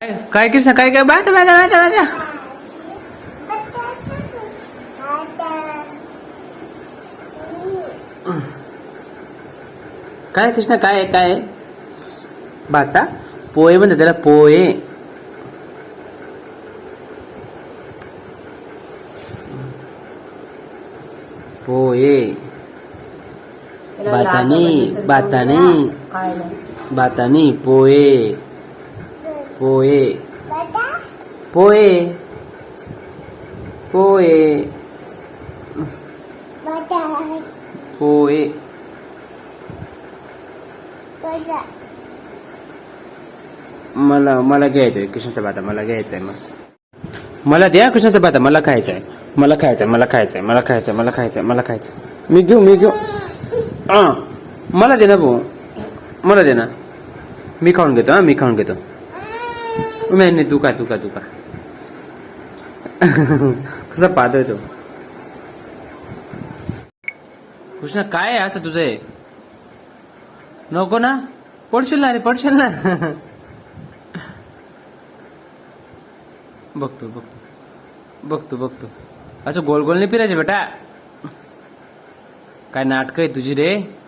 काय कृष्ण काय काय बाय बाय बाय बाय काय कृष्ण काय काय बाता पोहे म्हणते त्याला पोहे पोहे बातानी बातानी बातानी पोहे पोहे पोहे पोहे पोहे मला मला घ्यायचंय कृष्णाचा बाता मला घ्यायचंय मला द्या कृष्णाचा बाता मला खायचंय मला खायचंय मला खायचंय मला खायचंय मला खायचंय मला खायचंय मी घेऊ मला दे ना भाऊ मला दे ना मी खाऊन घेतो मी खाऊन घेतो नाही तू का कसा पाहतोय तो कृष्णा काय आहे असं तुझं आहे नको ना पडशील ना रे पडशील ना बघतो असं गोल गोल नाही फिरायचे बेटा काय नाटक आहे तुझी रे